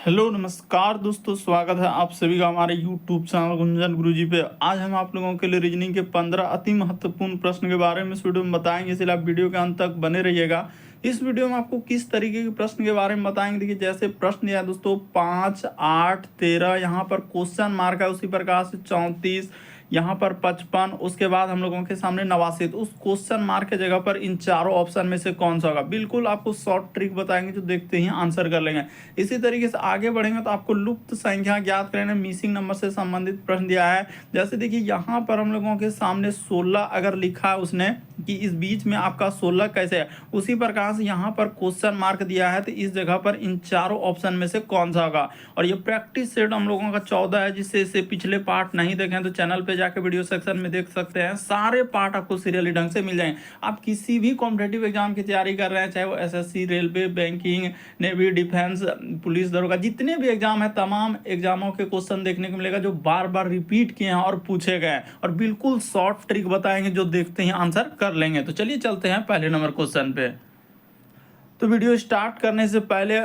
Hello नमस्कार दोस्तों, स्वागत है आप सभी का हमारे यूट्यूब चैनल गुंजन गुरुजी पे। आज हम आप लोगों के लिए रीजनिंग के 15 अति महत्वपूर्ण प्रश्न के बारे में इस वीडियो में बताएंगे, इसलिए आप वीडियो के अंत तक बने रहिएगा। इस वीडियो में आपको किस तरीके के प्रश्न के बारे में बताएंगे। देखिए, जैसे प्रश्न यह दोस्तों 5, 8, 13, यहाँ पर क्वेश्चन मार्क है, उसी प्रकार से 34, यहाँ पर 55, उसके बाद हम लोगों के सामने 89। तो उस क्वेश्चन मार्क के जगह पर इन चारों ऑप्शन में से कौन सा होगा, बिल्कुल आपको शॉर्ट ट्रिक बताएंगे जो देखते ही आंसर कर लेंगे। इसी तरीके से आगे बढ़ेंगे तो आपको लुप्त संख्या ज्ञात करने मिसिंग नंबर से संबंधित प्रश्न दिया है। जैसे देखिए, यहाँ पर हम लोगों के सामने 16 अगर लिखा है उसने कि इस बीच में आपका 16 कैसे है, उसी प्रकार से यहाँ पर क्वेश्चन मार्क दिया है, तो इस जगह पर इन चारों ऑप्शन में से कौन सा होगा। और ये प्रैक्टिस सेट हम लोगों का 14 है, जिससे इससे पिछले पार्ट नहीं देखें तो चैनल पे जाके वीडियो सेक्शन में देख सकते हैं। सारे पार्ट आपको सीरियली ढंग से मिल जाएंगे। आप किसी भी कॉम्पिटेटिव एग्जाम की तैयारी कर रहे हैं, चाहे वो SSC, railway, banking, navy, defence, police, दरोगा, जितने भी एग्जाम है, तमाम एग्जामों के क्वेश्चन देखने को मिलेगा जो बार बार रिपीट किए हैं और पूछे गए हैं, और बिल्कुल शॉर्ट ट्रिक बताएंगे जो देखते ही आंसर कर लेंगे। तो चलिए चलते हैं पहले नंबर क्वेश्चन पे। तो वीडियो स्टार्ट करने से पहले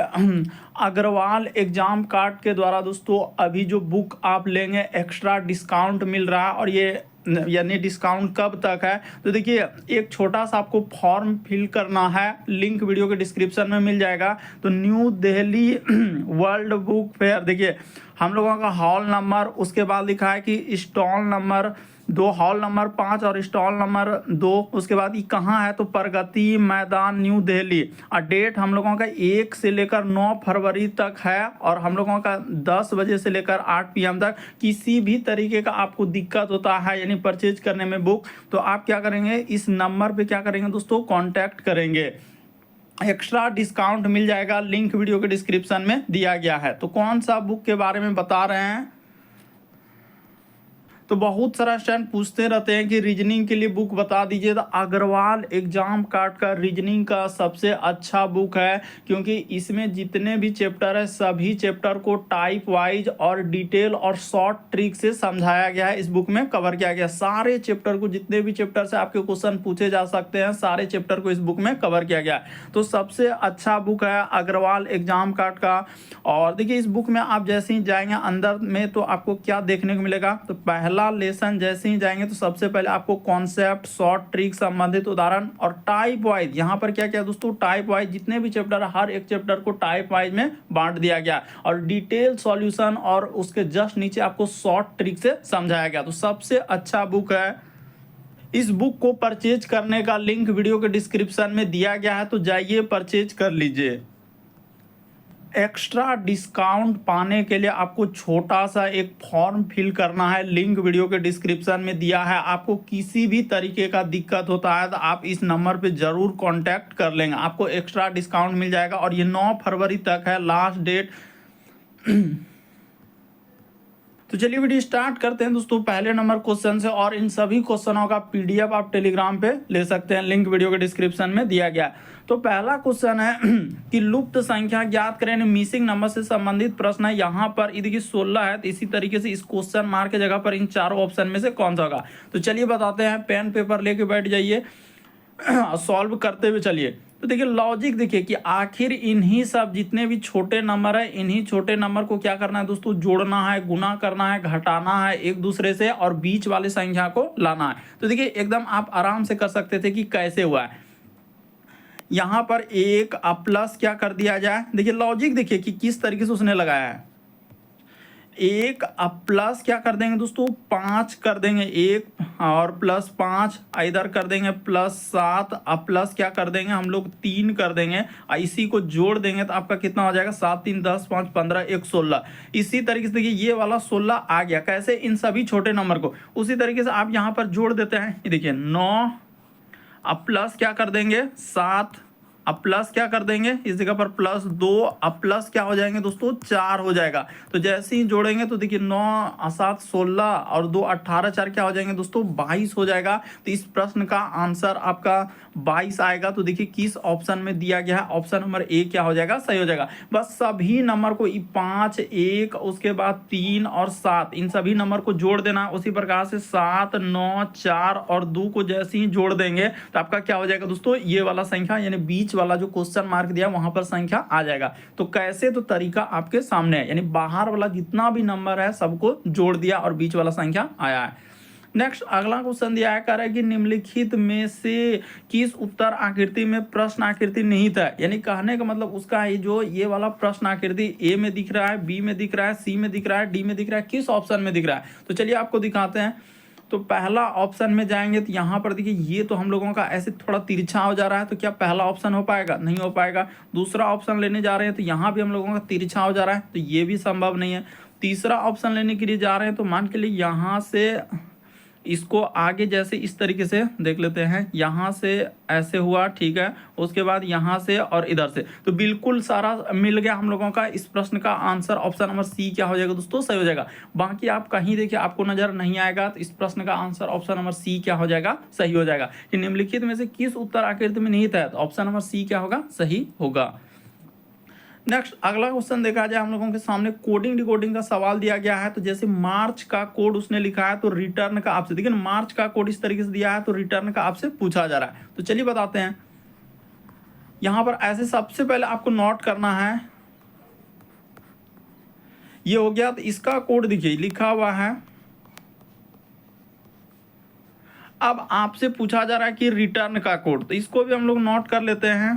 अग्रवाल एग्जाम कार्ड के द्वारा दोस्तों अभी जो बुक आप लेंगे एक्स्ट्रा डिस्काउंट मिल रहा है, और ये यानी डिस्काउंट कब तक है। तो देखिए, एक छोटा सा आपको फॉर्म फिल करना है, लिंक वीडियो के डिस्क्रिप्शन में मिल जाएगा। तो new Delhi world book fair, देखिए हम लोगों का हॉल नंबर, उसके बाद लिखा है कि स्टॉल नंबर 2, हॉल नंबर 5 और स्टॉल नंबर 2। उसके बाद ये कहाँ है, तो प्रगति मैदान न्यू दिल्ली। और डेट हम लोगों का 1 से लेकर 9 फरवरी तक है, और हम लोगों का 10 बजे से लेकर 8 PM तक। किसी भी तरीके का आपको दिक्कत होता है यानी परचेज करने में बुक, तो आप क्या करेंगे, इस नंबर पे क्या करेंगे दोस्तों, कांटेक्ट करेंगे, एक्स्ट्रा डिस्काउंट मिल जाएगा। लिंक वीडियो के डिस्क्रिप्शन में दिया गया है। तो कौन सा बुक के बारे में बता रहे हैं, तो बहुत सारा स्टूडेंट पूछते रहते हैं कि रीजनिंग के लिए बुक बता दीजिए। तो अग्रवाल एग्जाम कार्ड का रीजनिंग का सबसे अच्छा बुक है, क्योंकि इसमें जितने भी चैप्टर है सभी चैप्टर को टाइप वाइज और डिटेल और शॉर्ट ट्रिक से समझाया गया है। इस बुक में कवर किया गया सारे चैप्टर को, जितने भी चैप्टर से आपके क्वेश्चन पूछे जा सकते हैं सारे चैप्टर को इस बुक में कवर किया गया है। तो सबसे अच्छा बुक है अग्रवाल एग्जाम कार्ड का। और देखिए, इस बुक में आप जैसे ही जाएंगे अंदर में तो आपको क्या देखने को मिलेगा, तो पहला लेसन जैसे ही जाएंगे तो सबसे पहले आपको कॉन्सेप्ट, शॉर्ट ट्रिक, संबंधित उदाहरण और टाइप वाइज, यहाँ पर क्या क्या दोस्तों, टाइप वाइज जितने भी चैप्टर है हर एक चैप्टर को टाइप वाइज में बांट दिया गया, और डिटेल सॉल्यूशन और उसके जस्ट नीचे आपको शॉर्ट ट्रिक से समझाया गया। तो सबसे अच्छा बुक है। इस बुक को परचेज करने का लिंक वीडियो के डिस्क्रिप्शन में दिया गया है, तो जाइए परचेज कर लीजिए। एक्स्ट्रा डिस्काउंट पाने के लिए आपको छोटा सा एक फॉर्म फिल करना है, लिंक वीडियो के डिस्क्रिप्शन में दिया है। आपको किसी भी तरीके का दिक्कत होता है तो आप इस नंबर पे जरूर कांटेक्ट कर लेंगे, आपको एक्स्ट्रा डिस्काउंट मिल जाएगा। और ये 9 फरवरी तक है लास्ट डेट। तो चलिए वीडियो स्टार्ट करते हैं दोस्तों पहले नंबर क्वेश्चन से, और इन सभी क्वेश्चनों का PDF आप टेलीग्राम पे ले सकते हैं, लिंक वीडियो के डिस्क्रिप्शन में दिया गया। तो पहला क्वेश्चन है कि लुप्त संख्या ज्ञात करें, मिसिंग नंबर से संबंधित प्रश्न है। यहाँ पर देखिए 16 है, तो इसी तरीके से इस क्वेश्चन मार्क के जगह पर इन चारों ऑप्शन में से कौन सा होगा। तो चलिए बताते हैं, पेन पेपर लेके बैठ जाइए, सॉल्व करते हुए चलिए। तो देखिए लॉजिक, देखिए कि आखिर इन्हीं सब जितने भी छोटे नंबर है, इन्हीं छोटे नंबर को क्या करना है दोस्तों, जोड़ना है, गुना करना है, घटाना है एक दूसरे से, और बीच वाले संख्या को लाना है। तो देखिए एकदम आप आराम से कर सकते थे कि कैसे हुआ है। यहाँ पर एक प्लस क्या कर दिया जाए, देखिए लॉजिक देखिए कि किस तरीके से उसने लगाया है। एक प्लस क्या कर देंगे दोस्तों, 5 कर देंगे, 1 और प्लस 5, इधर कर देंगे प्लस 7, अब प्लस क्या कर देंगे हम लोग 3 कर देंगे, इसी को जोड़ देंगे तो आपका कितना हो जाएगा, 7 3 10 5 15 1 16। इसी तरीके से देखिए ये वाला 16 आ गया, कैसे, इन सभी छोटे नंबर को उसी तरीके से आप यहाँ पर जोड़ देते हैं। ये देखिए 9, अब प्लस क्या कर देंगे 7, अब प्लस क्या कर देंगे इस जगह पर प्लस 2, अब प्लस क्या हो जाएंगे दोस्तों 4 हो जाएगा। तो जैसे ही जोड़ेंगे तो देखिए 9 7 16 और 2 18, 4 क्या हो जाएंगे दोस्तों 22 हो जाएगा। तो इस प्रश्न का आंसर आपका 22 आएगा। तो देखिए किस ऑप्शन में दिया गया है, ऑप्शन नंबर ए क्या हो जाएगा, सही हो जाएगा। बस सभी नंबर को 5 1 उसके बाद 3 और 7 इन सभी नंबर को जोड़ देना। उसी प्रकार से 7 9 4 और 2 को जैसे ही जोड़ देंगे तो आपका क्या हो जाएगा दोस्तों, ये वाला संख्या यानी बीच वाला जो क्वेश्चन मार्क दिया वहां पर संख्या आ जाएगा। तो कैसे, तो तरीका आपके सामने है, यानी बाहर वाला जितना भी नंबर है सबको जोड़ दिया और बीच वाला संख्या आया है। नेक्स्ट अगला क्वेश्चन दिया है, कह रहा है कि निम्नलिखित में से किस उत्तर आकृति में प्रश्न आकृति निहित है। यानी कहने का मतलब उसका ये वाला प्रश्न आकृति ए में दिख रहा है, बी में दिख रहा है, सी में दिख रहा है, डी में दिख रहा है, किस ऑप्शन में दिख रहा है। तो चलिए आपको दिखाते हैं। तो पहला ऑप्शन में जाएंगे तो यहाँ पर देखिए ये तो हम लोगों का ऐसे थोड़ा तिरछा हो जा रहा है, तो क्या पहला ऑप्शन हो पाएगा? नहीं हो पाएगा। दूसरा ऑप्शन लेने जा रहे हैं तो यहाँ भी हम लोगों का तिरछा हो जा रहा है, तो ये भी संभव नहीं है। तीसरा ऑप्शन लेने के लिए जा रहे हैं तो मान के लिए यहाँ से इसको आगे जैसे इस तरीके से देख लेते हैं, यहाँ से ऐसे हुआ, ठीक है, उसके बाद यहाँ से और इधर से, तो बिल्कुल सारा मिल गया हम लोगों का। इस प्रश्न का आंसर ऑप्शन नंबर सी क्या हो जाएगा दोस्तों? सही हो जाएगा। बाकी आप कहीं देखिए आपको नजर नहीं आएगा, तो इस प्रश्न का आंसर ऑप्शन नंबर सी क्या हो जाएगा? सही हो जाएगा। कि निम्नलिखित में से किस उत्तर आकृति में निहित है, तो ऑप्शन नंबर सी क्या होगा? सही होगा। नेक्स्ट अगला क्वेश्चन देखा जाए हम लोगों के सामने, कोडिंग डिकोडिंग का सवाल दिया गया है। तो जैसे मार्च का कोड उसने लिखा है तो रिटर्न का आपसे, देखिए मार्च का कोड इस तरीके से दिया है तो रिटर्न का आपसे पूछा जा रहा है। तो चलिए बताते हैं। यहां पर ऐसे सबसे पहले आपको नोट करना है, ये हो गया। तो इसका कोड देखिए लिखा हुआ है। अब आपसे पूछा जा रहा है कि रिटर्न का कोड, तो इसको भी हम लोग नोट कर लेते हैं।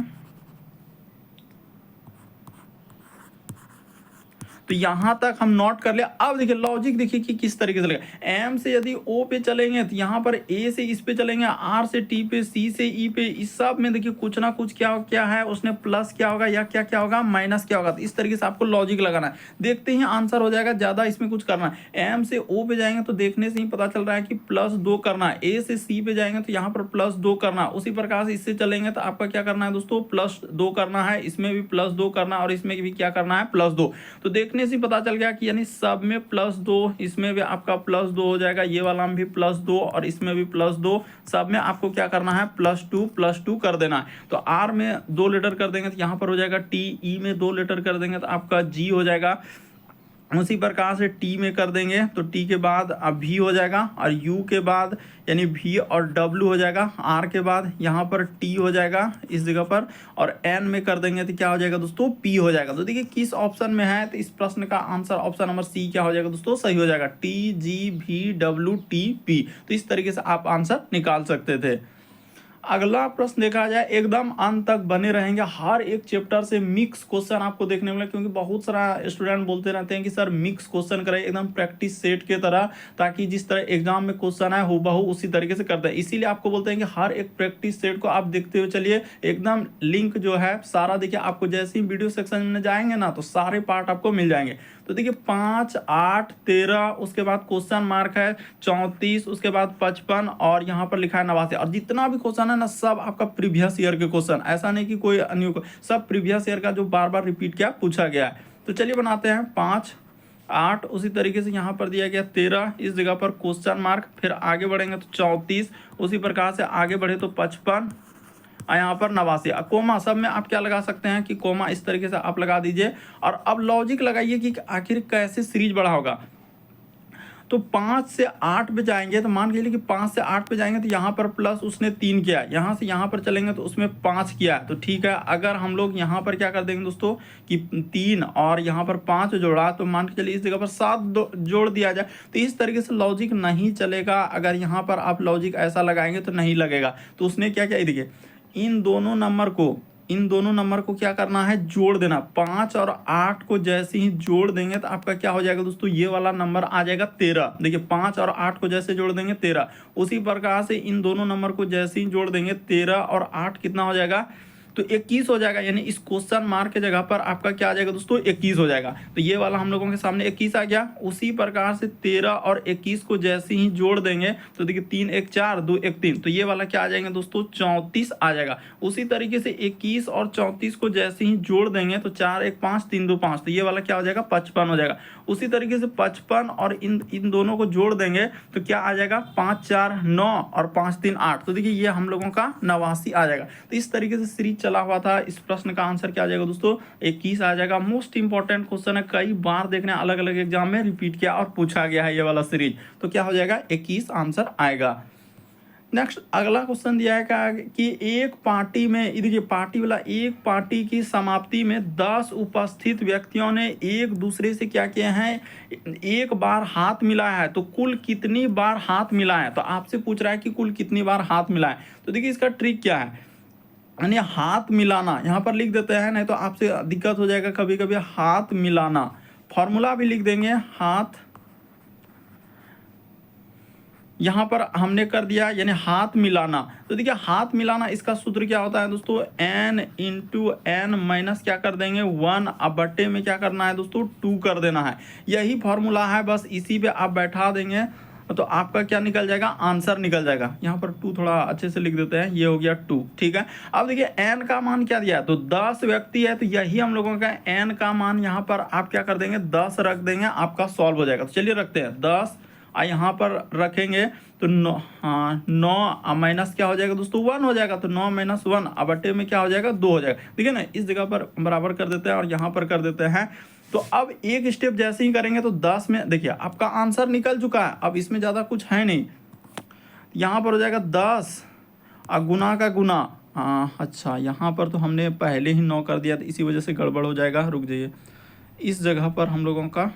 तो यहां तक हम नोट कर लिया। अब देखिए लॉजिक देखिए कि किस तरीके से लगा। एम से यदि ओ पे चलेंगे तो यहाँ पर ए से इस पे चलेंगे, आर से टी पे, सी से ई पे, इस सब में देखिए कुछ ना कुछ क्या क्या है उसने प्लस क्या होगा या क्या क्या होगा माइनस क्या होगा। तो इस तरीके से आपको लॉजिक लगाना है, देखते ही आंसर हो जाएगा। ज्यादा इसमें कुछ करना है। एम से ओ पे जाएंगे तो देखने से ही पता चल रहा है कि +2 करना है। ए से सी पे जाएंगे तो यहाँ पर +2 करना है। उसी प्रकार से इससे चलेंगे तो आपका क्या करना है दोस्तों? +2 करना है, इसमें भी +2 करना है और इसमें भी क्या करना है? +2। तो देखने से पता चल गया कि यानी सब में +2, इसमें भी आपका +2 हो जाएगा, ये वाला में भी +2 और इसमें भी +2, सब में आपको क्या करना है? +2 कर देना है। तो आर में 2 लेटर कर देंगे तो यहाँ पर हो जाएगा टी, ई में 2 लेटर कर देंगे तो आपका जी हो जाएगा। उसी प्रकार से टी में कर देंगे तो टी के बाद भी हो जाएगा और यू के बाद यानी भी और डब्ल्यू हो जाएगा। आर के बाद यहाँ पर टी हो जाएगा इस जगह पर, और एन में कर देंगे तो क्या हो जाएगा दोस्तों? पी हो जाएगा। तो देखिए किस ऑप्शन में है, तो इस प्रश्न का आंसर ऑप्शन नंबर सी क्या हो जाएगा दोस्तों? सही हो जाएगा। टी जी भी डब्ल्यू टी पी। तो इस तरीके से आप आंसर निकाल सकते थे। अगला प्रश्न देखा जाए, एकदम अंत तक बने रहेंगे। हर एक चैप्टर से मिक्स क्वेश्चन आपको देखने मिले, क्योंकि बहुत सारा स्टूडेंट बोलते रहते हैं कि सर मिक्स क्वेश्चन करें एकदम प्रैक्टिस सेट के तरह, ताकि जिस तरह एग्जाम में क्वेश्चन है हूबहू उसी तरीके से करते हैं। इसीलिए आपको बोलते हैं कि हर एक प्रैक्टिस सेट को आप देखते हुए चलिए। एकदम लिंक जो है सारा देखिए, आपको जैसे ही वीडियो सेक्शन में जाएंगे ना तो सारे पार्ट आपको मिल जाएंगे। तो देखिए 5, 8, 13, उसके बाद क्वेश्चन मार्क है 34, उसके बाद 55 और यहाँ पर लिखा है 89। और जितना भी क्वेश्चन है ना सब आपका प्रीवियस ईयर के क्वेश्चन, ऐसा नहीं कि कोई अन्य, सब प्रीवियस ईयर का जो बार बार रिपीट किया पूछा गया है। तो चलिए बनाते हैं 5, 8, उसी तरीके से यहाँ पर दिया गया 13, इस जगह पर क्वेश्चन मार्क, फिर आगे बढ़ेंगे तो 34, उसी प्रकार से आगे बढ़े तो 55 और यहाँ पर 89। कोमा सब में आप क्या लगा सकते हैं कि कोमा इस तरीके से आप लगा दीजिए। और अब लॉजिक लगाइए कि आखिर कैसे सीरीज बड़ा होगा। तो 5 से 8 पे जाएंगे तो मान के चलिए कि 5 से 8 पे जाएंगे तो यहाँ पर प्लस उसने 3 किया, यहाँ से यहाँ पर चलेंगे तो उसमें 5 किया, तो ठीक है। अगर हम लोग यहाँ पर क्या कर देंगे दोस्तों कि 3 और यहाँ पर 5 जोड़ा, तो मान के चलिए इस जगह पर 7 जोड़ दिया जाए। तो इस तरीके से लॉजिक नहीं चलेगा। अगर यहाँ पर आप लॉजिक ऐसा लगाएंगे तो नहीं लगेगा। तो उसने क्या किया, देखिए इन दोनों नंबर को क्या करना है? जोड़ देना। 5 और 8 को जैसे ही जोड़ देंगे तो आपका क्या हो जाएगा दोस्तों? ये वाला नंबर आ जाएगा 13। देखिए 5 और 8 को जैसे जोड़ देंगे 13, उसी प्रकार से इन दोनों नंबर को जैसे ही जोड़ देंगे 13 और 8 कितना हो जाएगा? तो 21 हो जाएगा। यानी इस क्वेश्चन मार्क के जगह पर आपका क्या आ जाएगा दोस्तों? 21 हो जाएगा। तो ये वाला हम लोगों के सामने 21 आ गया। उसी प्रकार से 13 और 21 को जैसे ही जोड़ देंगे तो देखिए 3 1 4 2 1 3, तो ये वाला क्या आ जाएगा दोस्तों? 34 आ जाएगा। उसी तरीके से 21 और 34 को जैसे ही जोड़ देंगे तो 4 1 5 3 2 5, तो ये वाला क्या हो जाएगा? 55 हो जाएगा। उसी तरीके से 55 और इन दोनों को जोड़ देंगे तो क्या आ जाएगा? 5 4 9 और 5 3 8, तो देखिए ये हम लोगों का 89 आ जाएगा। तो इस तरीके से सीरीज चला हुआ था। इस प्रश्न का आंसर क्या आ जाएगा दोस्तों? 21 आ जाएगा। मोस्ट इंपॉर्टेंट क्वेश्चन है, कई बार देखने अलग अलग एग्जाम में रिपीट किया और पूछा गया है ये वाला सीरीज। तो क्या हो जाएगा? 21 आंसर आएगा। नेक्स्ट अगला क्वेश्चन दिया है क्या कि एक पार्टी में, ये देखिए पार्टी वाला, एक पार्टी की समाप्ति में 10 उपस्थित व्यक्तियों ने एक दूसरे से क्या किया है, एक बार हाथ मिलाया है, तो कुल कितनी बार हाथ मिलाया है। तो आपसे पूछ रहा है कि कुल कितनी बार हाथ मिलाया है। तो देखिए इसका ट्रिक क्या है, यानी हाथ मिलाना यहाँ पर लिख देते हैं, नहीं तो आपसे दिक्कत हो जाएगा कभी कभी। हाथ मिलाना फॉर्मूला भी लिख देंगे, हाथ यहाँ पर हमने कर दिया, यानी हाथ मिलाना। तो देखिए हाथ मिलाना इसका सूत्र क्या होता है दोस्तों, n इंटू एन माइनस क्या कर देंगे 1, अब बट्टे में क्या करना है दोस्तों 2 कर देना है। यही फॉर्मूला है, बस इसी पे आप बैठा देंगे तो आपका क्या निकल जाएगा, आंसर निकल जाएगा। यहाँ पर 2 थोड़ा अच्छे से लिख देते हैं, ये हो गया 2, ठीक है। अब देखिए n का मान क्या दिया है, तो 10 व्यक्ति है, तो यही हम लोगों का n का मान यहाँ पर आप क्या कर देंगे 10 रख देंगे, आपका सॉल्व हो जाएगा। तो चलिए रखते हैं 10, यहाँ पर रखेंगे तो 9, हाँ 9 माइनस क्या हो जाएगा दोस्तों 1 हो जाएगा, तो 9 माइनस 1 अब बटे में क्या हो जाएगा 2 हो जाएगा। ठीक है ना, इस जगह पर बराबर कर देते हैं और यहाँ पर कर देते हैं। तो अब एक स्टेप जैसे ही करेंगे तो 10 में देखिए आपका आंसर निकल चुका है, अब इसमें ज़्यादा कुछ है नहीं। यहाँ पर हो जाएगा 10 और गुना का गुना, हाँ अच्छा यहाँ पर तो हमने पहले ही 9 कर दिया, तो इसी वजह से गड़बड़ हो जाएगा। रुक जाइए, इस जगह पर हम लोगों का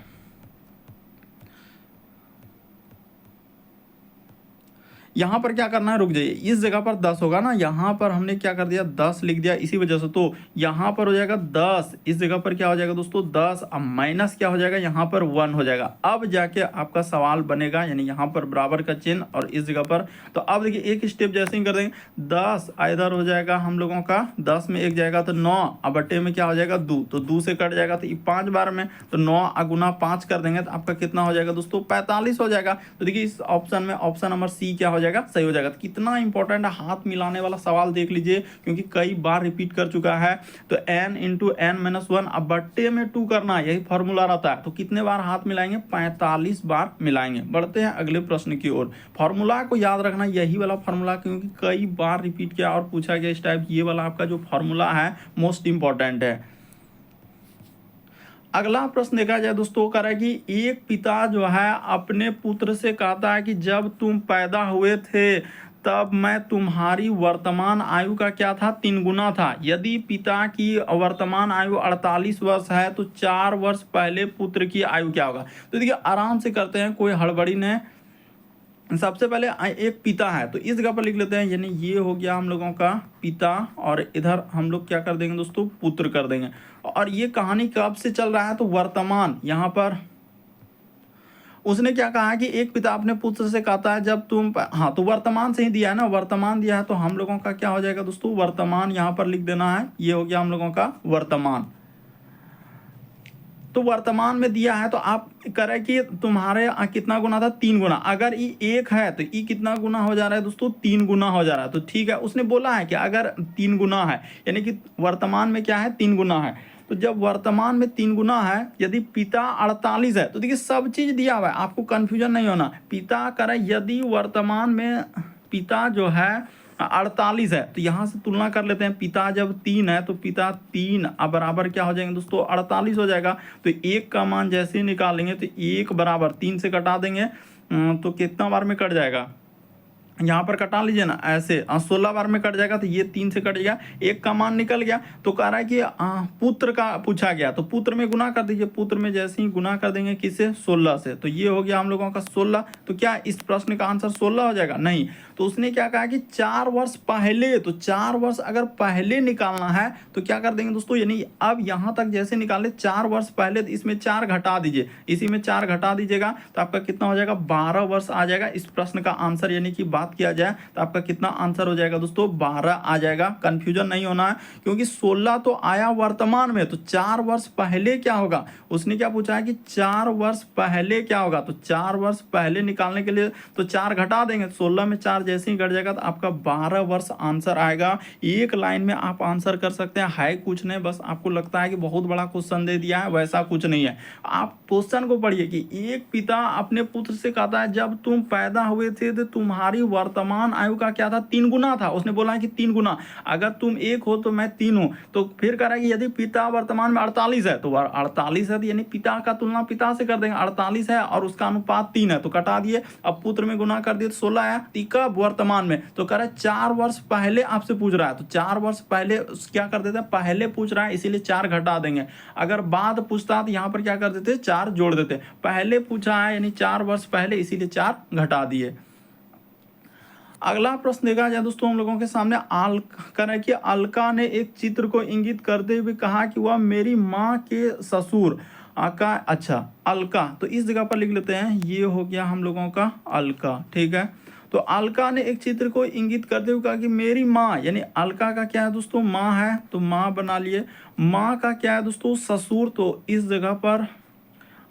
यहाँ पर क्या करना है, रुक जाइए, इस जगह पर 10 होगा ना, यहाँ पर हमने क्या कर दिया 10 लिख दिया इसी वजह से, तो यहाँ पर हो जाएगा 10, इस जगह पर क्या हो जाएगा दोस्तों 10, अब माइनस क्या हो जाएगा यहाँ पर 1 हो जाएगा। अब जाके आपका सवाल बनेगा, यानी यहाँ पर बराबर का चिन्ह और इस जगह पर। तो अब देखिए एक स्टेप जैसे ही कर देंगे 10 इधर हो जाएगा हम लोगों का, 10 में 1 जाएगा तो 9, अब बटे में क्या हो जाएगा 2, तो 2 से कट जाएगा तो 5 बार में, तो 9 गुना 5 कर देंगे तो आपका कितना हो जाएगा दोस्तों 45 हो जाएगा। तो देखिए इस ऑप्शन में ऑप्शन नंबर सी क्या हो जाएगा, सही हो जाएगा। तो कितना इंपॉर्टेंट है हाथ मिलाने वाला सवाल देख लीजिए, क्योंकि कई बार रिपीट कर चुका है। तो n इंटू एन माइनस 1 अब बट्टे में 2 करना, यही फॉर्मूला रहता है। तो कितने बार हाथ मिलाएंगे, 45 बार मिलाएंगे। बढ़ते हैं अगले प्रश्न की ओर। फॉर्मूला को याद रखना, यही वाला फॉर्मूला, क्योंकि कई बार रिपीट किया और पूछा गया इस टाइप, ये वाला आपका जो फॉर्मूला है मोस्ट इंपॉर्टेंट है। अगला प्रश्न देखा जाए दोस्तों, कह रहा है कि एक पिता जो है अपने पुत्र से कहता है कि जब तुम पैदा हुए थे तब मैं तुम्हारी वर्तमान आयु का क्या था, 3 गुना था। यदि पिता की वर्तमान आयु 48 वर्ष है तो 4 वर्ष पहले पुत्र की आयु क्या होगा। तो देखिए आराम से करते हैं, कोई हड़बड़ी नहीं। सबसे पहले एक पिता है तो इस जगह पर लिख लेते हैं, यानी ये हो गया हम लोगों का पिता, और इधर हम लोग क्या कर देंगे दोस्तों पुत्र कर देंगे। और ये कहानी कब से चल रहा है, तो वर्तमान, यहाँ पर उसने क्या कहा है कि एक पिता अपने पुत्र से कहता है जब तुम, हाँ तो वर्तमान से ही दिया है ना, वर्तमान दिया है, तो हम लोगों का क्या हो जाएगा दोस्तों वर्तमान, यहाँ पर लिख देना है, ये हो गया हम लोगों का वर्तमान। तो वर्तमान में दिया है तो आप करें कि तुम्हारे कितना गुना था, 3 गुना। अगर ई 1 है तो ई कितना गुना हो जा रहा है दोस्तों, 3 गुना हो जा रहा है। तो ठीक है, उसने बोला है कि अगर 3 गुना है, यानी कि वर्तमान में क्या है 3 गुना है। तो जब वर्तमान में 3 गुना है, यदि पिता 48 है, तो देखिए सब चीज दिया हुआ है, आपको कंफ्यूजन नहीं होना। पिता करे, यदि वर्तमान में पिता जो है 48 है, तो यहाँ से तुलना कर लेते हैं। पिता जब 3 है तो पिता 3 अब बराबर क्या हो जाएंगे दोस्तों 48 हो जाएगा। तो 1 का मान जैसे ही निकालेंगे तो 1 बराबर 3 से कटा देंगे, तो कितना बार में कट जाएगा, यहाँ पर कटा लीजिए ना ऐसे, 16 बार में कट जाएगा, तो ये 3 से कट गया, 1 का मान निकल गया। तो कह रहा है कि पुत्र का पूछा गया, तो पुत्र में गुना कर दीजिए। पुत्र में जैसे ही गुना कर देंगे किससे, 16 से, तो ये हो गया हम लोगों का 16। तो क्या इस प्रश्न का आंसर 16 हो जाएगा, नहीं। तो उसने क्या कहा कि 4 वर्ष पहले, तो 4 वर्ष अगर पहले निकालना है तो क्या कर देंगे दोस्तों, यानी अब यहाँ तक जैसे निकाले 4 वर्ष पहले, तो इसमें 4 घटा दीजिए, इसी में 4 घटा दीजिएगा, तो आपका कितना हो जाएगा 12 वर्ष आ जाएगा। इस प्रश्न का आंसर, यानी कि बात किया जाए तो आपका कितना आंसर हो जाएगा दोस्तों 12 आ जाएगा। कंफ्यूजन नहीं होना है, क्योंकि 16 तो आया वर्तमान में, तो 4 वर्ष पहले क्या होगा, उसने क्या पूछा है कि 4 वर्ष पहले क्या होगा। तो 4 वर्ष पहले निकालने के लिए तो 4 घटा देंगे, 16 में 4 जैसे ही घट जाएगा तो आपका 12 वर्ष आंसर आएगा। एक लाइन में आप आंसर कर सकते हैं, है कुछ नहीं, बस आपको लगता है कि बहुत बड़ा क्वेश्चन दे दिया है, वैसा कुछ नहीं है। आप क्वेश्चन को पढ़िए कि एक पिता अपने पुत्र से कहता है जब तुम पैदा हुए थे तो तुम्हारी वर्तमान आयु का क्या था, 3 गुना था। उसने बोला है कि 3 गुना, अगर तुम 1 हो तो मैं 3 हूँ। तो फिर कह रहा है कि यदि पिता वर्तमान में 48 है तो 48 है, तो यानी पिता का तुलना पिता से कर देंगे। 48 है और उसका अनुपात 3 है तो कटा दिए। अब पुत्र में गुना कर दिए तो 16 है। कब, वर्तमान में। तो कह रहा है 4 वर्ष पहले आपसे पूछ रहा है, तो 4 वर्ष पहले क्या कर देते हैं, पहले पूछ रहा है इसीलिए 4 घटा देंगे। अगर बाद पूछता तो यहाँ पर क्या कर देते, 4 जोड़ देते। पहले पूछा है यानी 4 वर्ष पहले, इसीलिए 4 घटा दिए। अगला प्रश्न देखा जाए दोस्तों हम लोगों के सामने, करें कि अलका ने एक चित्र को इंगित करते हुए कहा कि वह मेरी माँ के ससुर का, अच्छा अलका, तो इस जगह पर लिख लेते हैं, ये हो गया हम लोगों का अलका, ठीक है। तो अलका ने एक चित्र को इंगित करते हुए कहा कि मेरी माँ, यानी अलका का क्या है दोस्तों, माँ है, तो माँ बना लिए। माँ का क्या है दोस्तों, ससुर, तो इस जगह पर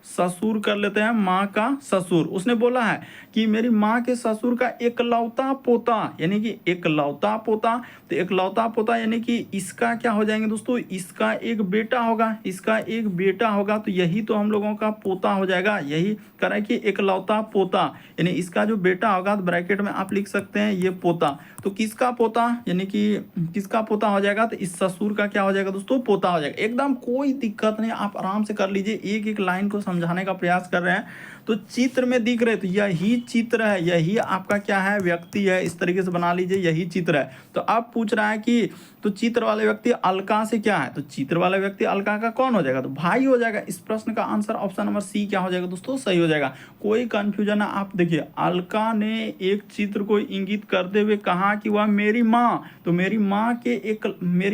ससुर कर लेते हैं, माँ का ससुर। उसने बोला है कि मेरी माँ के ससुर का एकलौता पोता, यानी कि एकलौता पोता, तो एकलौता पोता यानी कि इसका क्या हो जाएंगे दोस्तों, इसका एक बेटा होगा, इसका एक बेटा होगा, तो यही तो हम लोगों का पोता हो जाएगा। यही करें कि एकलौता पोता, यानी इसका जो बेटा होगा, तो ब्रैकेट में आप लिख सकते हैं ये पोता। तो किसका पोता, यानी कि किसका पोता हो जाएगा, तो इस ससुर का क्या हो जाएगा दोस्तों, पोता हो जाएगा। एकदम कोई दिक्कत नहीं, आप आराम से कर लीजिए, एक एक लाइन को समझाने का प्रयास कर रहे हैं। तो चित्र में दिख रहे, तो यही चित्र है, यही आपका क्या है, व्यक्ति है, इस तरीके से बना लीजिए, यही चित्र है। तो अब पूछ रहा है कि तो चित्र वाले व्यक्ति अलका से क्या है, तो चित्र वाला व्यक्ति अलका का कौन हो जाएगा, तो भाई हो जाएगा। इस प्रश्न का आंसर ऑप्शन नंबर सी क्या हो जाएगा दोस्तों, सही हो जाएगा। कोई कंफ्यूजन है, आप देखिए, अलका ने एक चित्र को इंगित करते हुए कहा कि वह मेरी माँ, तो मेरी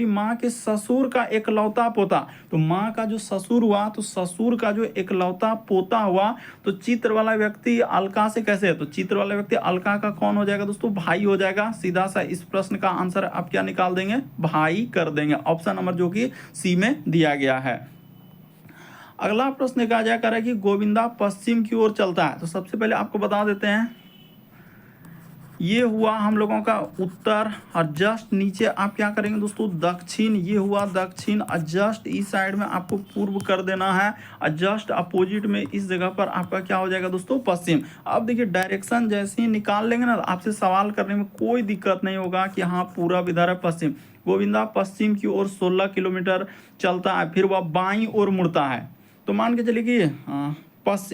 माँ के ससुर का एकलौता पोता, तो माँ का जो ससुर हुआ, तो ससुर का जो एकलौता पोता हुआ, तो चित्र वाला व्यक्ति अलका से कैसे है, तो चित्र वाला व्यक्ति अलका का कौन हो जाएगा दोस्तों, भाई हो जाएगा। सीधा सा इस प्रश्न का आंसर आप क्या निकाल देंगे, भाई कर देंगे, ऑप्शन नंबर जो कि सी में दिया गया है। अगला प्रश्न कहा जाए कर है कि गोविंदा पश्चिम की ओर चलता है, तो सबसे पहले आपको बता देते हैं, ये हुआ हम लोगों का उत्तर, और जस्ट नीचे आप क्या करेंगे दोस्तों, दक्षिण, ये हुआ दक्षिण, और जस्ट इस साइड में आपको पूर्व कर देना है, और जस्ट अपोजिट में इस जगह पर आपका क्या हो जाएगा दोस्तों, पश्चिम। अब देखिए डायरेक्शन जैसे ही निकाल लेंगे ना, आपसे सवाल करने में कोई दिक्कत नहीं होगा कि हाँ पूरब इधर है, पश्चिम। गोविंदा पश्चिम की ओर 16 किलोमीटर चलता है, फिर वह बाईं ओर मुड़ता है, तो मान के चलिए कि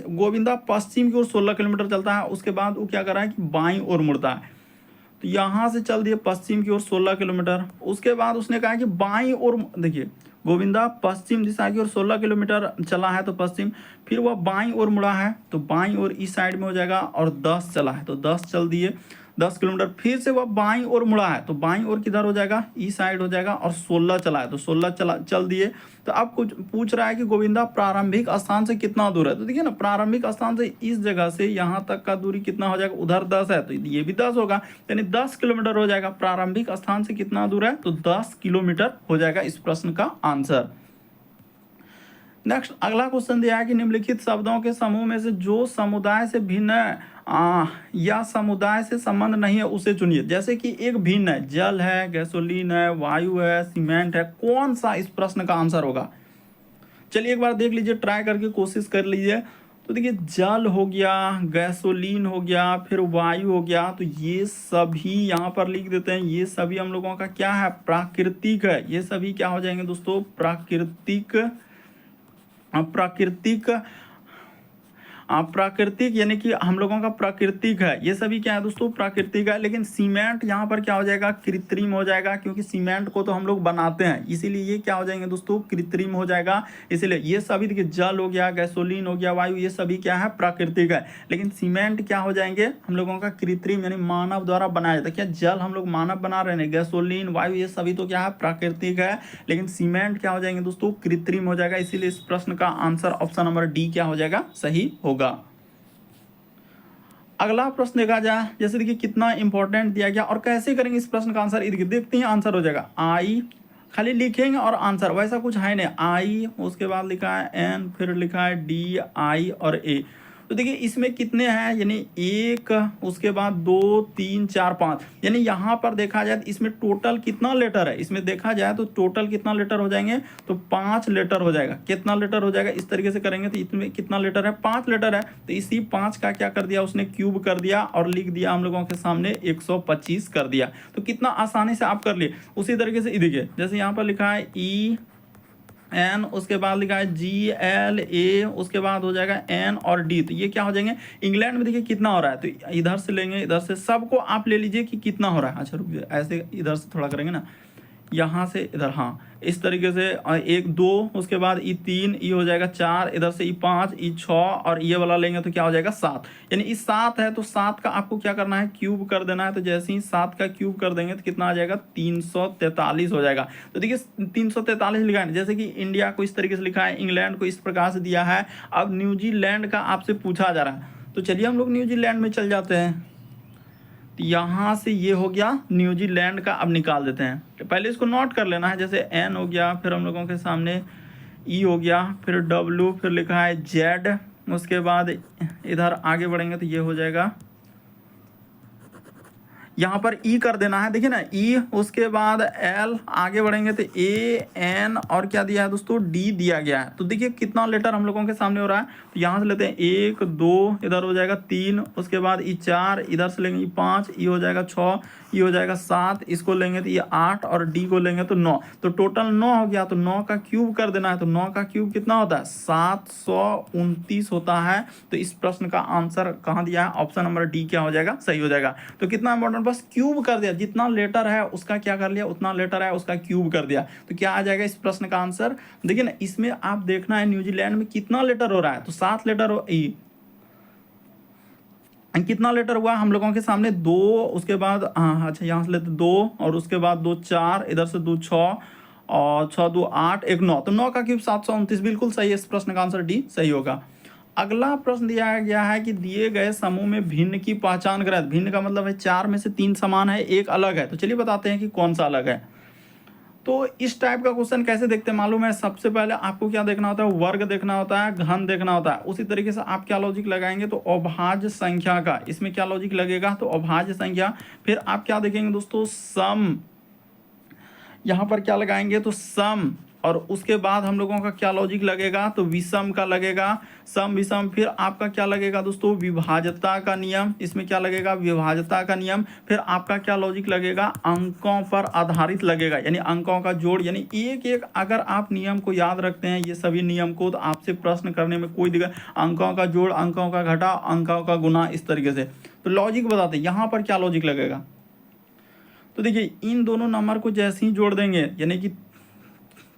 गोविंदा पश्चिम की ओर 16 किलोमीटर चलता है, उसके बाद वो क्या कर रहा है कि बाईं ओर मुड़ता है, तो यहाँ से चल दिए पश्चिम की ओर 16 किलोमीटर। उसके बाद उसने कहा कि बाईं ओर, देखिए गोविंदा पश्चिम दिशा की ओर 16 किलोमीटर चला है तो पश्चिम, फिर वह बाईं ओर मुड़ा है, तो बाईं ओर इस साइड में हो जाएगा, और 10 चला है तो 10 चल दिए 10 किलोमीटर, फिर से वह बाईं ओर मुड़ा है, तो बाईं ओर किधर हो जाएगा, इस साइड हो जाएगा, और 16 चला है तो 16 चल दिए। तो अब कुछ पूछ रहा है कि गोविंदा प्रारंभिक स्थान से कितना दूर है, तो देखिए ना, प्रारंभिक स्थान से इस जगह से यहाँ तक का दूरी कितना हो जाएगा, उधर 10 है तो ये भी 10 होगा, यानी 10 किलोमीटर हो जाएगा। प्रारंभिक स्थान से कितना दूर है, तो 10 किलोमीटर हो जाएगा इस प्रश्न का आंसर। नेक्स्ट अगला क्वेश्चन दिया है कि निम्नलिखित शब्दों के समूह में से जो समुदाय से भिन्न या समुदाय से संबंध नहीं है उसे चुनिए। जैसे कि एक भिन्न है, जल है, गैसोलीन है, वायु है, सीमेंट है, कौन सा इस प्रश्न का आंसर होगा। चलिए एक बार देख लीजिए, ट्राई करके कोशिश कर लीजिए। तो देखिए जल हो गया, गैसोलीन हो गया, फिर वायु हो गया, तो ये सभी यहाँ पर लिख देते हैं, ये सभी हम लोगों का क्या है, प्राकृतिक है। ये सभी क्या हो जाएंगे दोस्तों, प्राकृतिक यानी कि हम लोगों का प्राकृतिक है, ये सभी क्या है दोस्तों, प्राकृतिक है। लेकिन सीमेंट यहाँ पर क्या हो जाएगा, कृत्रिम हो जाएगा, क्योंकि सीमेंट को तो हम लोग बनाते हैं, इसीलिए ये क्या हो जाएंगे दोस्तों, कृत्रिम हो जाएगा। इसीलिए ये सभी देखिए, जल हो गया, गैसोलीन हो गया, वायु, ये सभी क्या है, प्राकृतिक है। लेकिन सीमेंट क्या हो जाएंगे हम लोगों का, कृत्रिम, यानी मानव द्वारा बनाया जाता है। क्या जल हम लोग मानव बना रहे हैं, गैसोलीन, वायु, ये सभी तो क्या है, प्राकृतिक है। लेकिन सीमेंट क्या हो जाएंगे दोस्तों, कृत्रिम हो जाएगा। इसीलिए इस प्रश्न का आंसर ऑप्शन नंबर डी क्या हो जाएगा, सही होगा। अगला प्रश्न देखा जाए, जैसे देखिए कितना इंपॉर्टेंट दिया गया और कैसे करेंगे इस प्रश्न का आंसर, देखते हैं। आंसर हो जाएगा आई, खाली लिखेंगे और आंसर, वैसा कुछ है नहीं। आई, उसके बाद लिखा है एन, फिर लिखा है डी, आई और ए। तो देखिए इसमें कितने हैं, यानी 1, उसके बाद 2, 3, 4, 5, यानी यहाँ पर देखा जाए तो इसमें टोटल कितना लेटर है, इसमें देखा जाए तो टोटल कितना लेटर हो जाएंगे, तो 5 लेटर हो जाएगा। कितना लेटर हो जाएगा, इस तरीके से करेंगे तो इसमें कितना लेटर है, 5 लेटर है। तो इसी 5 का क्या कर दिया उसने, क्यूब कर दिया और लिख दिया हम लोगों के सामने 125 कर दिया। तो कितना आसानी से आप कर लिए। उसी तरीके से देखिए जैसे यहाँ पर लिखा है EN, उसके बाद लिखा है GLA, उसके बाद हो जाएगा N और D, तो ये क्या हो जाएंगे। इंग्लैंड में देखिए कितना हो रहा है, तो इधर से लेंगे, इधर से सबको आप ले लीजिए कि कितना हो रहा है। अच्छा रुकिए, ऐसे इधर से थोड़ा करेंगे ना, यहाँ से इधर, हाँ इस तरीके से 1, 2, उसके बाद E3, ई हो जाएगा 4, इधर से E5, E6 और ये वाला लेंगे तो क्या हो जाएगा 7। यानी इस 7 है तो 7 का आपको क्या करना है, क्यूब कर देना है। तो जैसे ही 7 का क्यूब कर देंगे तो कितना आ जाएगा, 343 हो जाएगा। तो देखिए 343 लिखा है, जैसे कि इंडिया को इस तरीके से लिखा है, इंग्लैंड को इस प्रकार से दिया है। अब न्यूजीलैंड का आपसे पूछा जा रहा है, तो चलिए हम लोग न्यूजीलैंड में चल जाते हैं। तो यहाँ से ये हो गया न्यूजीलैंड का, अब निकाल देते हैं। तो पहले इसको नोट कर लेना है, जैसे N हो गया, फिर हम लोगों के सामने E हो गया, फिर W, फिर लिखा है Z, उसके बाद इधर आगे बढ़ेंगे तो ये हो जाएगा, यहाँ पर E कर देना है, देखिए ना E, उसके बाद L, आगे बढ़ेंगे तो A, N और क्या दिया है दोस्तों, D दिया गया है। तो देखिए कितना लेटर हम लोगों के सामने हो रहा है। तो यहाँ से लेते हैं 1, 2, इधर हो जाएगा 3, उसके बाद E4, इधर से लेंगे E5, E हो जाएगा 6, E हो जाएगा 7, इसको लेंगे तो ये 8 और D को लेंगे तो 9, तो टोटल 9 हो गया। तो 9 का क्यूब कर देना है, तो 9 का क्यूब कितना होता है, 729 होता है। तो इस प्रश्न का आंसर कहाँ दिया है, ऑप्शन नंबर D क्या हो जाएगा, सही हो जाएगा। तो कितना इंपॉर्टेंट, बस क्यूब कर दिया, जितना लेटर है उसका क्या कर लिया, उतना लेटर है उसका क्यूब कर दिया। तो क्या आ जाएगा इस प्रश्न का आंसर, देखिए ना इसमें आप देखना है न्यूजीलैंड में कितना लेटर हो रहा है, तो 7 लेटर हो, कितना लेटर हुआ हम लोगों के सामने 2, उसके बाद हाँ अच्छा यहाँ से लेते 2 और उसके बाद 2 4, इधर से 2 6 और 6 2 8 1 9, तो 9 का क्यूब 729, बिल्कुल सही है। इस प्रश्न का आंसर डी सही होगा। अगला प्रश्न दिया गया है कि दिए गए समूह में भिन्न की पहचान करें। भिन्न का मतलब है 4 में से 3 समान है, 1 अलग है। तो चलिए बताते हैं कि कौन सा अलग है। तो इस टाइप का क्वेश्चन कैसे देखते हैं मालूम है, सबसे पहले आपको क्या देखना होता है, वर्ग देखना होता है, घन देखना होता है। उसी तरीके से आप क्या लॉजिक लगाएंगे, तो अभाज्य संख्या का इसमें क्या लॉजिक लगेगा, तो अभाज्य संख्या। फिर आप क्या देखेंगे दोस्तों, सम, यहाँ पर क्या लगाएंगे, तो सम, और उसके बाद हम लोगों का क्या लॉजिक लगेगा, तो विषम का लगेगा, सम विषम। फिर आपका क्या लगेगा दोस्तों, विभाज्यता का नियम, इसमें क्या लगेगा, विभाज्यता का नियम। फिर आपका क्या लॉजिक लगेगा, अंकों पर आधारित लगेगा, यानी अंकों का जोड़। यानी एक एक अगर आप नियम को याद रखते हैं, ये सभी नियम को, तो आपसे प्रश्न करने में कोई दिक्कत, अंकों का जोड़, अंकों का घटा, अंकों का गुना, इस तरीके से। तो लॉजिक बताते हैं यहाँ पर क्या लॉजिक लगेगा। तो देखिए इन दोनों नंबर को जैसे ही जोड़ देंगे, यानी कि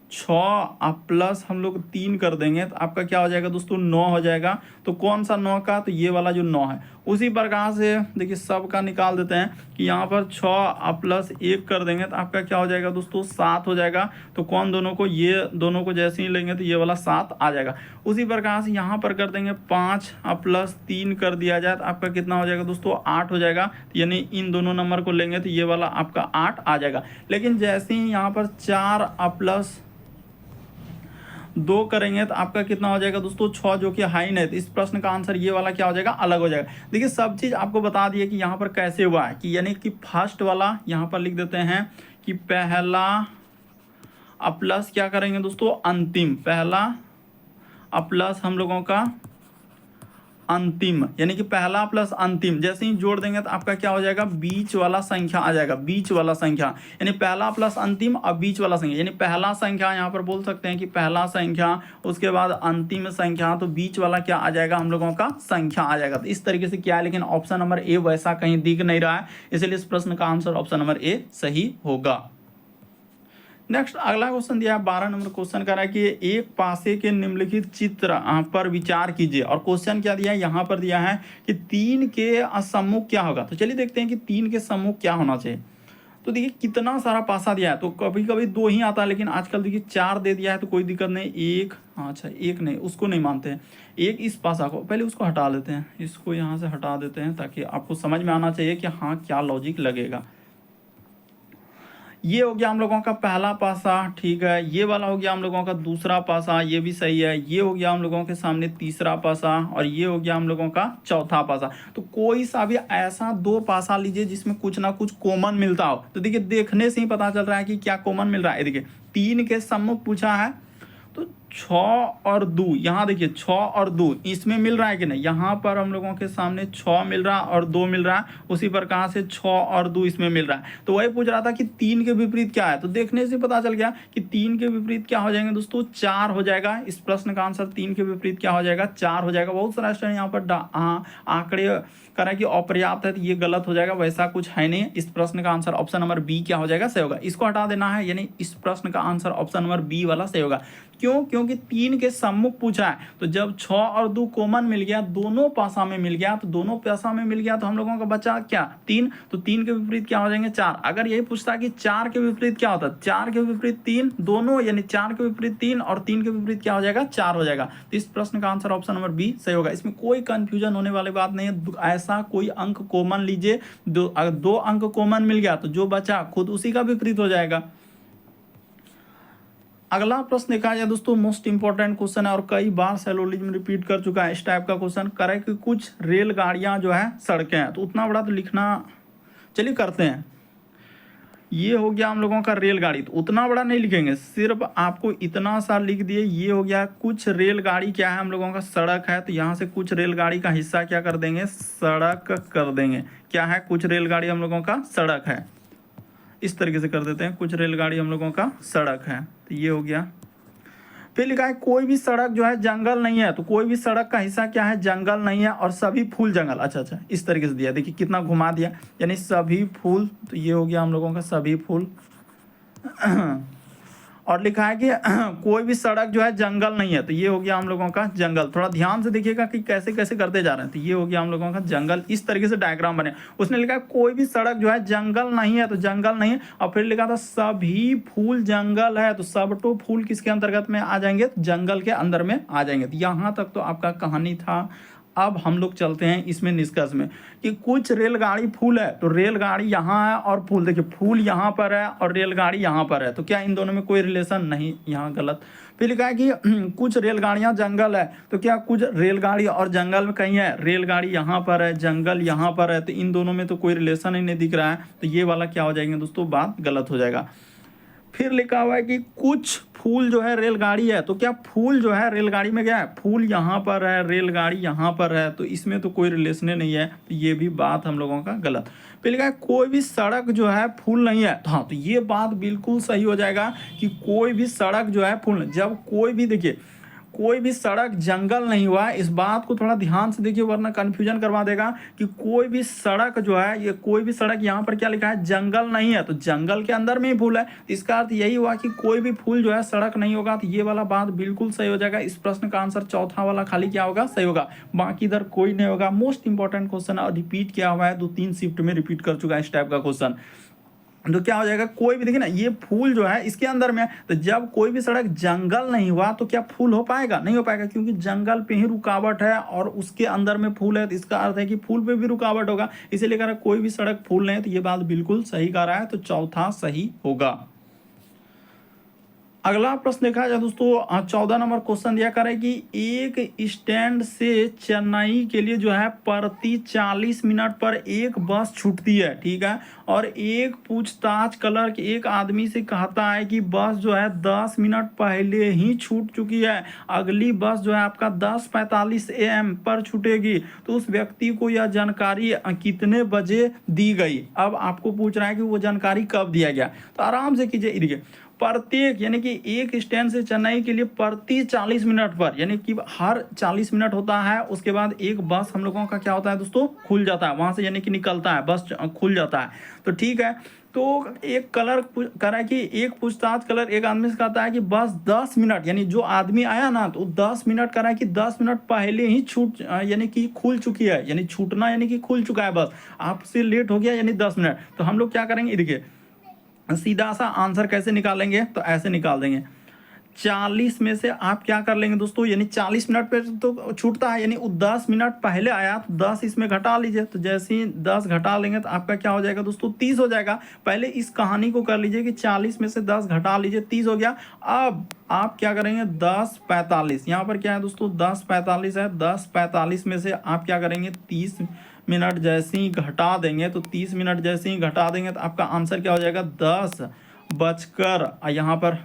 6 प्लस हम लोग 3 कर देंगे, तो आपका क्या हो जाएगा दोस्तों, 9 हो जाएगा। तो कौन सा 9 का, तो ये वाला जो 9 है। उसी प्रकार से देखिए सब का निकाल देते हैं कि यहाँ पर 6 प्लस 1 कर देंगे तो आपका क्या हो जाएगा दोस्तों, 7 हो जाएगा। तो कौन दोनों को, ये दोनों को जैसे ही लेंगे तो ये वाला 7 आ जाएगा। उसी प्रकार से यहाँ पर कर देंगे 5 प्लस 3 कर दिया जाए तो आपका कितना हो जाएगा दोस्तों, 8 हो जाएगा। यानी इन दोनों नंबर को लेंगे तो ये वाला आपका 8 आ जाएगा। लेकिन जैसे ही यहाँ पर 4 प्लस 2 करेंगे तो आपका कितना हो जाएगा दोस्तों, 6, जो कि हाइन है। तो इस प्रश्न का आंसर ये वाला क्या हो जाएगा, अलग हो जाएगा। देखिए सब चीज़ आपको बता दिए कि यहाँ पर कैसे हुआ है, कि यानी कि फर्स्ट वाला यहाँ पर लिख देते हैं कि पहला प्लस क्या करेंगे दोस्तों, अंतिम, पहला प्लस हम लोगों का अंतिम, यानी कि पहला प्लस अंतिम जैसे ही जोड़ देंगे तो आपका क्या हो जाएगा, बीच वाला संख्या आ जाएगा, बीच वाला संख्या। यानी पहला प्लस अंतिम और बीच वाला संख्या, यानी पहला संख्या यहाँ पर बोल सकते हैं कि पहला संख्या, उसके बाद अंतिम संख्या, तो बीच वाला क्या आ जाएगा, हम लोगों का संख्या आ जाएगा। तो इस तरीके से क्या है, लेकिन ऑप्शन नंबर ए वैसा कहीं दिख नहीं रहा है, इसलिए इस प्रश्न का आंसर ऑप्शन नंबर ए सही होगा। नेक्स्ट अगला क्वेश्चन दिया है 12 नंबर क्वेश्चन कर रहा है कि एक पासे के निम्नलिखित चित्र पर विचार कीजिए। और क्वेश्चन क्या दिया है, यहाँ पर दिया है कि 3 के सम्मुख क्या होगा। तो चलिए देखते हैं कि 3 के सम्मुख क्या होना चाहिए। तो देखिए कितना सारा पासा दिया है, तो कभी कभी 2 ही आता है, लेकिन आजकल देखिए 4 दे दिया है तो कोई दिक्कत नहीं। एक, अच्छा एक नहीं, उसको नहीं मानते हैं। एक इस पासा को पहले उसको हटा लेते हैं, इसको यहाँ से हटा देते हैं ताकि आपको समझ में आना चाहिए कि हाँ क्या लॉजिक लगेगा। ये हो गया हम लोगों का पहला पासा, ठीक है। ये वाला हो गया हम लोगों का दूसरा पासा, ये भी सही है। ये हो गया हम लोगों के सामने तीसरा पासा, और ये हो गया हम लोगों का चौथा पासा। तो कोई सा भी ऐसा दो पासा लीजिए जिसमें कुछ ना कुछ कॉमन मिलता हो। तो देखिए देखने से ही पता चल रहा है कि क्या कॉमन मिल रहा है। देखिए 3 के सम्मुख पूछा है, तो 6 और 2, यहाँ देखिए 6 और 2 इसमें मिल रहा है कि नहीं। यहाँ पर हम लोगों के सामने 6 मिल रहा है और 2 मिल रहा है, उसी पर कहाँ से 6 और 2 इसमें मिल रहा है। तो वही पूछ रहा था कि 3 के विपरीत क्या है। तो देखने से पता चल गया कि 3 के विपरीत क्या हो जाएंगे दोस्तों, 4 हो जाएगा। इस प्रश्न का आंसर 3 के विपरीत क्या हो जाएगा, 4 हो जाएगा। बहुत सारा स्टूडेंट यहाँ पर आंकड़े कह रहा है कि अपर्याप्त है, तो ये गलत हो जाएगा, वैसा कुछ है नहीं। इस प्रश्न का आंसर ऑप्शन नंबर बी क्या हो जाएगा, सही होगा। इसको हटा देना है, यानी इस प्रश्न का आंसर ऑप्शन नंबर बी वाला सही होगा। क्यों, क्योंकि 3 के सम्मुख पूछा है। तो जब 6 और 2 कॉमन मिल गया, दोनों पासा में मिल गया, तो दोनों पासा में मिल गया, तो हम लोगों का बचा क्या, 3। तो 3 के विपरीत क्या हो जाएंगे, 4। अगर यही पूछता कि 4 के विपरीत क्या होता, 4 के विपरीत 3, दोनों यानी 4 के विपरीत 3 और 3 के विपरीत क्या हो जाएगा, 4 हो जाएगा। तो इस प्रश्न का आंसर ऑप्शन नंबर बी सही होगा। इसमें कोई कंफ्यूजन होने वाली बात नहीं है। ऐसा कोई अंक कॉमन लीजिए, दो अंक कॉमन मिल गया तो जो बचा खुद उसी का विपरीत हो जाएगा। अगला प्रश्न देखा जाए दोस्तों, मोस्ट इंपॉर्टेंट क्वेश्चन है और कई बार सैलोलिज्म रिपीट कर चुका है। इस टाइप का क्वेश्चन करे कि कुछ रेलगाड़ियां जो है सड़कें हैं। तो उतना बड़ा तो लिखना, चलिए करते हैं। ये हो गया हम लोगों का रेलगाड़ी, तो उतना बड़ा नहीं लिखेंगे, सिर्फ आपको इतना सा लिख दिए। ये हो गया कुछ रेलगाड़ी क्या है हम लोगों का, सड़क है। तो यहाँ से कुछ रेलगाड़ी का हिस्सा क्या कर देंगे, सड़क कर देंगे। क्या है, कुछ रेलगाड़ी हम लोगों का सड़क है। इस तरीके से कर देते हैं, कुछ रेलगाड़ी हम लोगों का सड़क है। तो ये हो गया। फिर लिखा है कोई भी सड़क जो है जंगल नहीं है। तो कोई भी सड़क का हिस्सा क्या है, जंगल नहीं है, और सभी फूल जंगल। अच्छा, इस तरीके से दिया, देखिए कितना घुमा दिया, यानी सभी फूल। तो ये हो गया हम लोगों का सभी फूल। और लिखा है कि कोई भी सड़क जो है जंगल नहीं है। तो ये हो गया हम लोगों का जंगल। थोड़ा ध्यान से देखिएगा कि कैसे कैसे करते जा रहे हैं। तो ये हो गया हम लोगों का जंगल। इस तरीके से डायग्राम बने। उसने लिखा है कोई भी सड़क जो है जंगल नहीं है, तो जंगल नहीं है। और फिर लिखा था सभी फूल जंगल है। तो सब तो फूल किसके अंतर्गत में आ जाएंगे, जंगल के अंदर में आ जाएंगे। तो यहाँ तक तो आपका कहानी था। अब हम लोग चलते हैं इसमें निष्कर्ष में कि कुछ रेलगाड़ी फूल है। तो रेलगाड़ी यहाँ है और फूल, देखिए फूल यहाँ पर है और रेलगाड़ी यहाँ पर है। तो क्या इन दोनों में कोई रिलेशन नहीं, यहाँ गलत। फिर लिखा है कि कुछ रेलगाड़ियाँ जंगल है। तो क्या कुछ रेलगाड़ी और जंगल में कहीं है, रेलगाड़ी यहाँ पर है, जंगल यहाँ पर है। तो इन दोनों में तो कोई रिलेशन ही नहीं दिख रहा है। तो ये वाला क्या हो जाएंगे दोस्तों, बात गलत हो जाएगा। फिर लिखा हुआ है कि कुछ फूल जो है रेलगाड़ी है। तो क्या फूल जो है रेलगाड़ी में गया है, फूल यहाँ पर है, रेलगाड़ी यहाँ पर है। तो इसमें तो कोई रिलेशन नहीं है। तो ये भी बात हम लोगों का गलत। फिर लिखा है कोई भी सड़क जो है फूल नहीं है। तो हाँ, तो ये बात बिल्कुल सही हो जाएगा कि कोई भी सड़क जो है फूल, जब कोई भी, देखिए कोई भी सड़क जंगल नहीं हुआ। इस बात को थोड़ा ध्यान से देखिए, वरना कंफ्यूजन करवा देगा कि कोई भी सड़क जो है, ये कोई भी सड़क, यहाँ पर क्या लिखा है, जंगल नहीं है। तो जंगल के अंदर में ही फूल है। इसका अर्थ यही हुआ कि कोई भी फूल जो है सड़क नहीं होगा। तो ये वाला बात बिल्कुल सही हो जाएगा। इस प्रश्न का आंसर चौथा वाला खाली क्या होगा, सही होगा। बाकी इधर कोई नहीं होगा। मोस्ट इंपॉर्टेंट क्वेश्चन और रिपीट किया हुआ है, 2-3 शिफ्ट में रिपीट कर चुका है इस टाइप का क्वेश्चन। तो क्या हो जाएगा, कोई भी, देखिए ना ये फूल जो है इसके अंदर में है। तो जब कोई भी सड़क जंगल नहीं हुआ तो क्या फूल हो पाएगा, नहीं हो पाएगा, क्योंकि जंगल पे ही रुकावट है और उसके अंदर में फूल है। तो इसका अर्थ है कि फूल पे भी रुकावट होगा। इसीलिए कह रहा है कोई भी सड़क फूल नहीं है। तो ये बात बिल्कुल सही कह रहा है। तो चौथा सही होगा। अगला प्रश्न देखा जाए दोस्तों, 14 नंबर क्वेश्चन दिया करे कि एक स्टैंड से चेन्नई के लिए जो है प्रति 40 मिनट पर एक बस छूटती है, ठीक है। और एक पूछताछ क्लर्क एक आदमी से कहता है कि बस जो है 10 मिनट पहले ही छूट चुकी है, अगली बस जो है आपका 10:45 AM पर छूटेगी। तो उस व्यक्ति को यह जानकारी कितने बजे दी गई। अब आपको पूछ रहा है कि वो जानकारी कब दिया गया। तो आराम से कीजिए, देखिए प्रत्येक, यानी कि एक स्टैंड से चेन्नई के लिए प्रति 40 मिनट पर, यानी कि हर 40 मिनट होता है। उसके बाद एक बस हम लोगों का क्या होता है दोस्तों, खुल जाता है वहां से, यानी कि निकलता है, बस खुल जाता है। तो ठीक है। तो एक क्लर्क कह रहा है कि एक पूछताछ क्लर्क एक आदमी से कहता है कि बस 10 मिनट, यानी जो आदमी आया ना, तो 10 मिनट कह रहा है कि 10 मिनट पहले ही छूट, यानी कि खुल चुकी है, यानी छूटना यानी कि खुल चुका है, बस आपसे लेट हो गया यानी 10 मिनट। तो हम लोग क्या करेंगे, देखिए सीधा सा आंसर कैसे निकालेंगे, तो ऐसे निकाल देंगे 40 में से आप क्या कर लेंगे दोस्तों, यानी 40 मिनट पे तो छूटता है, यानी 10 मिनट पहले आया तो 10 इसमें घटा लीजिए। तो जैसे ही 10 घटा लेंगे तो आपका क्या हो जाएगा दोस्तों, 30 हो जाएगा। पहले इस कहानी को कर लीजिए कि 40 में से 10 घटा लीजिए, 30 हो गया। अब आप क्या करेंगे, 10:45, यहाँ पर क्या है दोस्तों, 10:45 है। 10:45 में से आप क्या करेंगे, 30 मिनट जैसे ही घटा देंगे, तो 30 मिनट जैसे ही घटा देंगे तो आपका आंसर क्या हो जाएगा, 10:30 यहाँ पर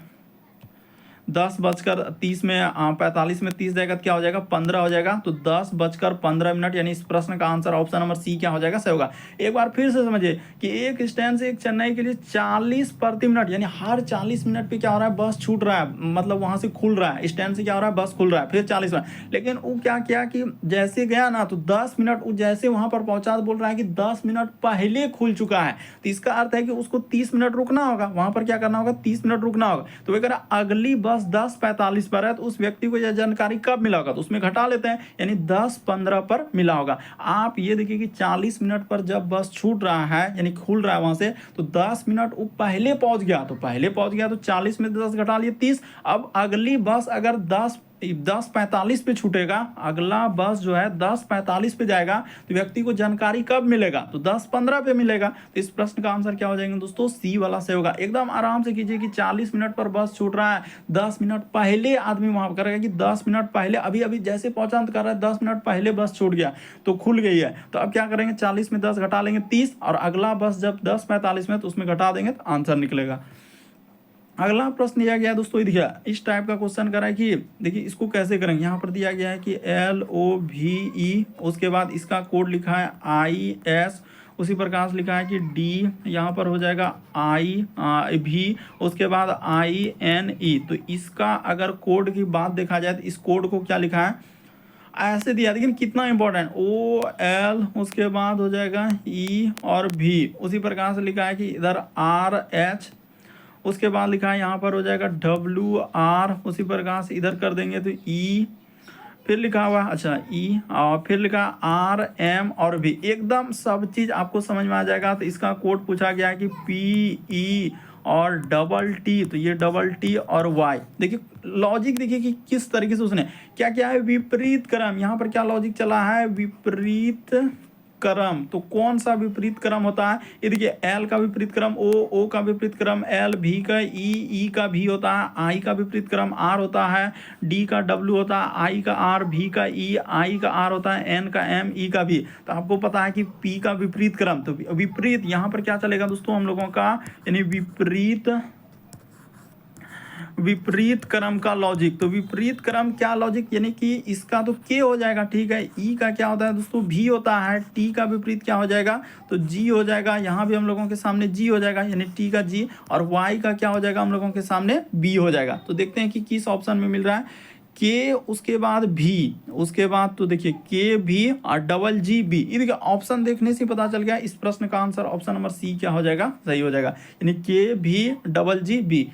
10:30 में 45 में 30 जाएगा तो क्या हो जाएगा, 15 हो जाएगा। तो 10:15 यानी इस प्रश्न का आंसर ऑप्शन नंबर सी क्या हो जाएगा, सही होगा। एक बार फिर से समझिए कि एक स्टैंड से एक चेन्नई के लिए 40 प्रति मिनट, यानी हर 40 मिनट पे क्या हो रहा है, बस छूट रहा है, मतलब वहां से खुल रहा है, स्टैंड से क्या हो रहा है, बस खुल रहा है, फिर 40 मिनट। लेकिन वो क्या किया कि जैसे गया ना तो 10 मिनट, वो जैसे वहां पर पहुंचा तो बोल रहा है कि 10 मिनट पहले खुल चुका है। तो इसका अर्थ है कि उसको 30 मिनट रुकना होगा, वहां पर क्या करना होगा, 30 मिनट रुकना होगा। तो वे कह रहा अगली बस 10:45 पर है, तो उस व्यक्ति को यह जानकारी कब मिला होगा, तो उसमें घटा लेते हैं, यानी 10:15 पर मिला होगा। आप ये देखिए कि 40 मिनट पर जब बस छूट रहा है, यानी खुल रहा है वहां से, तो 10 मिनट वो पहले पहुंच गया, तो पहले पहुंच गया तो 40 में 10 घटा लिए 30। अब अगली बस अगर 10:45 पे छूटेगा, अगला बस जो है 10:45 पे जाएगा, तो व्यक्ति को जानकारी कब मिलेगा, तो 10:15 पे मिलेगा। तो इस प्रश्न का आंसर क्या हो जाएगा दोस्तों, सी वाला सही होगा। एकदम आराम से कीजिए कि 40 मिनट पर बस छूट रहा है, 10 मिनट पहले आदमी वहां करेगा कि 10 मिनट पहले, अभी अभी जैसे पहुंचा कर रहा है 10 मिनट पहले बस छूट गया तो खुल गई है। तो अब क्या करेंगे, 40 में 10 घटा लेंगे 30, और अगला बस जब 10:45 में तो उसमें घटा देंगे तो आंसर निकलेगा। अगला प्रश्न दिया गया है दोस्तों, देखिए इस टाइप का क्वेश्चन करा है कि देखिए इसको कैसे करेंगे। यहाँ पर दिया गया है कि LOVE, उसके बाद इसका कोड लिखा है IS, उसी प्रकार से लिखा है कि D, यहाँ पर हो जाएगा IV, उसके बाद INE। तो इसका अगर कोड की बात देखा जाए तो इस कोड को क्या लिखा है, ऐसे दिया, लेकिन कितना इंपॉर्टेंट, OL, उसके बाद हो जाएगा E और V, उसी प्रकार से लिखा है कि इधर RH, उसके बाद लिखा है यहाँ पर हो जाएगा WR, उसी प्रकार से इधर कर देंगे तो E, फिर लिखा हुआ अच्छा E, और फिर लिखा RM और V। एकदम सब चीज़ आपको समझ में आ जाएगा। तो इसका कोड पूछा गया है कि PE और T, तो ये T और Y। देखिए लॉजिक देखिए कि किस तरीके से उसने क्या किया है, विपरीत क्रम। यहाँ पर क्या लॉजिक चला है, विपरीत क्रम। तो कौन सा विपरीत क्रम होता है, ये देखिए L का विपरीत क्रम O का विपरीत क्रम L, V का E का V होता है, I का विपरीत क्रम R होता है, D का W होता है, I का R, V का E, I का R होता है, N का M, E का V। तो आपको पता है कि P का विपरीत क्रम, तो विपरीत यहाँ पर क्या चलेगा दोस्तों हम लोगों का, यानी विपरीत क्रम का लॉजिक। तो विपरीत क्रम क्या लॉजिक, यानी कि इसका तो K हो जाएगा, ठीक है। E का क्या होता है दोस्तों, V होता है। T का विपरीत क्या हो जाएगा, तो G हो जाएगा। यहाँ भी हम लोगों के सामने G हो जाएगा, यानी T का G, और Y का क्या हो जाएगा हम लोगों के सामने B हो जाएगा। तो देखते हैं कि किस ऑप्शन में मिल रहा है, K, उसके बाद V, उसके बाद तो देखिए K V और GG B। ये देखिए ऑप्शन देखने से पता चल गया इस प्रश्न का आंसर ऑप्शन नंबर सी क्या हो जाएगा, सही हो जाएगा, यानी K V GG B।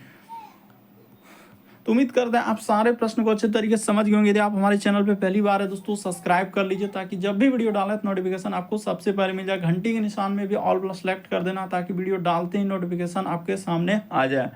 तो उम्मीद करते हैं आप सारे प्रश्न को अच्छे तरीके से समझ गए होंगे। यदि आप हमारे चैनल पे पहली बार है दोस्तों, सब्सक्राइब कर लीजिए ताकि जब भी वीडियो डालें तो नोटिफिकेशन आपको सबसे पहले मिल जाए। घंटी के निशान में भी ऑल प्लस सेलेक्ट कर देना ताकि वीडियो डालते ही नोटिफिकेशन आपके सामने आ जाए।